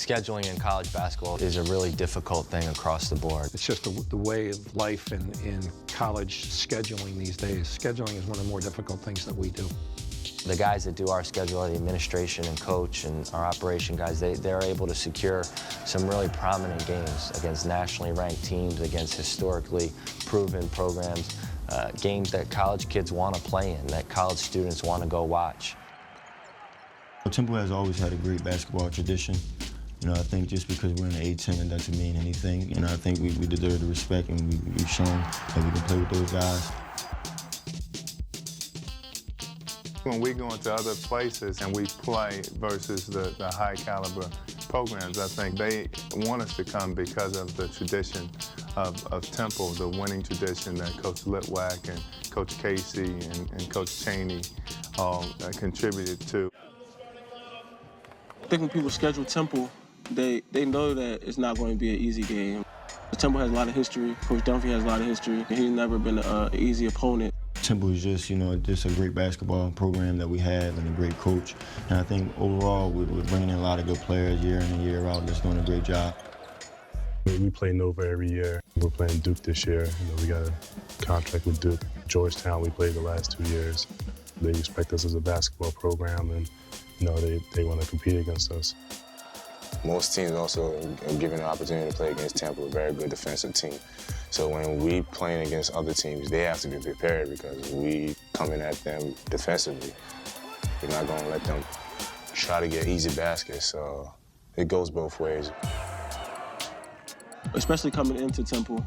Scheduling in college basketball is a really difficult thing across the board. It's just the way of life in college scheduling these days. Scheduling is one of the more difficult things that we do. The guys that do our schedule are the administration and coach and our operation guys. They're able to secure some really prominent games against nationally ranked teams, against historically proven programs, games that college kids want to play in, that college students want to go watch. Temple has always had a great basketball tradition. I think just because we're in the A-10, it doesn't mean anything. I think we deserve the respect, and we've shown that we can play with those guys. When we go into other places and we play versus the high caliber programs, I think they want us to come because of the tradition of Temple, the winning tradition that Coach Litwack and Coach Casey and Coach Cheney all contributed to. I think when people schedule Temple, they know that it's not going to be an easy game. Temple has a lot of history. Coach Dunphy has a lot of history. He's never been an easy opponent. Temple is just a great basketball program that we have and a great coach. And I think overall we're bringing in a lot of good players year in and year out that's doing a great job. We play Nova every year. We're playing Duke this year. We got a contract with Duke. Georgetown, we played the last 2 years. They respect us as a basketball program, and they want to compete against us. Most teams also are given an opportunity to play against Temple, a very good defensive team. So when we playing against other teams, they have to be prepared because we coming at them defensively. We're not going to let them try to get easy baskets, so it goes both ways. Especially coming into Temple,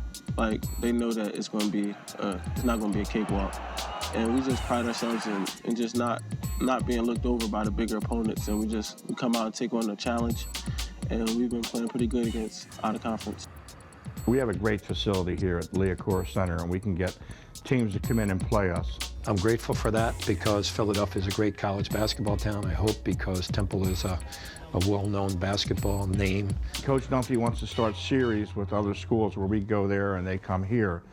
they know that it's going to be, it's not going to be a cakewalk. And we just pride ourselves in just not being looked over by the bigger opponents, and we come out and take on the challenge, and we've been playing pretty good against out of conference. We have a great facility here at Liacouras Center, and we can get teams to come in and play us. I'm grateful for that because Philadelphia is a great college basketball town. I hope because Temple is a well-known basketball name. Coach Dunphy wants to start series with other schools where we go there and they come here.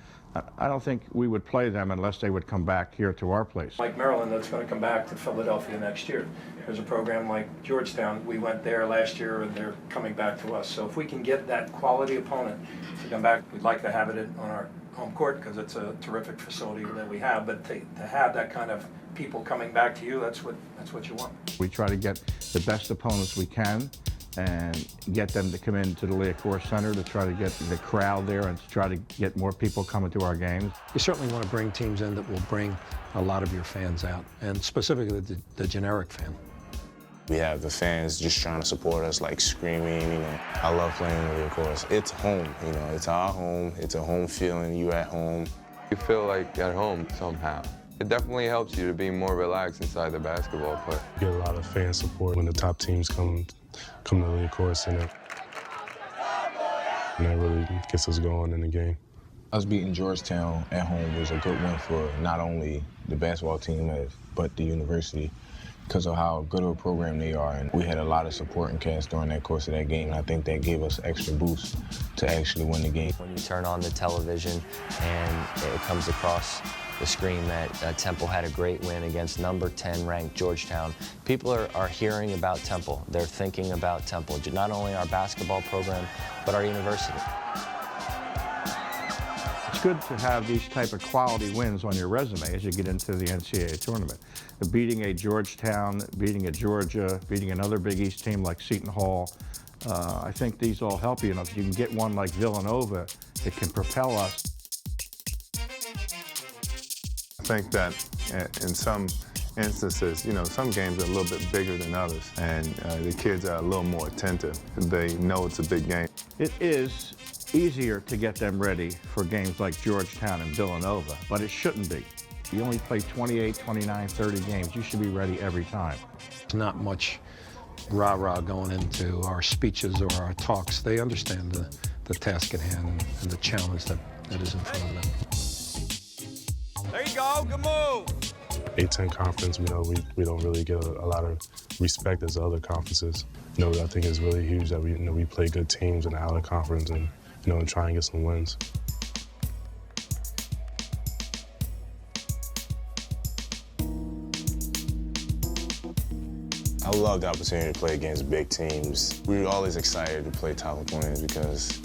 I don't think we would play them unless they would come back here to our place. Like Maryland, that's going to come back to Philadelphia next year. There's a program like Georgetown. We went there last year, and they're coming back to us. So if we can get that quality opponent to come back, we'd like to have it on our home court because it's a terrific facility that we have. But to have that kind of people coming back to you, that's what you want. We try to get the best opponents we can and get them to come into the Liacouras Center to try to get the crowd there and to try to get more people coming to our games. You certainly want to bring teams in that will bring a lot of your fans out, and specifically the generic fan. We have the fans just trying to support us, screaming, I love playing Liacouras. It's home, it's our home. It's a home feeling. You at home. You feel like at home somehow. It definitely helps you to be more relaxed inside the basketball court. You get a lot of fan support when the top teams come to the Liacouras Center. And that really gets us going in the game. Us beating Georgetown at home was a good win for not only the basketball team, but the university because of how good of a program they are. And we had a lot of supporting cast during that course of that game. And I think that gave us extra boost to actually win the game. When you turn on the television and it comes across the screen that Temple had a great win against number 10 ranked Georgetown, people are hearing about Temple. They're thinking about Temple, not only our basketball program, but our university. It's good to have these type of quality wins on your resume as you get into the NCAA tournament. Beating a Georgetown, beating a Georgia, beating another Big East team like Seton Hall, I think these all help you. And if you can get one like Villanova, it can propel us. I think that in some instances, some games are a little bit bigger than others, and the kids are a little more attentive. They know it's a big game. It is easier to get them ready for games like Georgetown and Villanova, but it shouldn't be. You only play 28, 29, 30 games. You should be ready every time. There's not much rah-rah going into our speeches or our talks. They understand the task at hand and the challenge that is in front of them. There you go, good move. A-10 conference, we don't really get a lot of respect as other conferences. I think it's really huge that we play good teams in the outer conference and try and get some wins. I love the opportunity to play against big teams. We're always excited to play top opponents because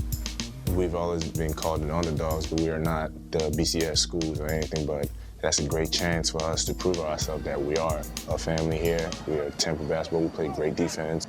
we've always been called the underdogs, but we are not the BCS schools or anything, but that's a great chance for us to prove ourselves that we are a family here. We are Temple basketball. We play great defense.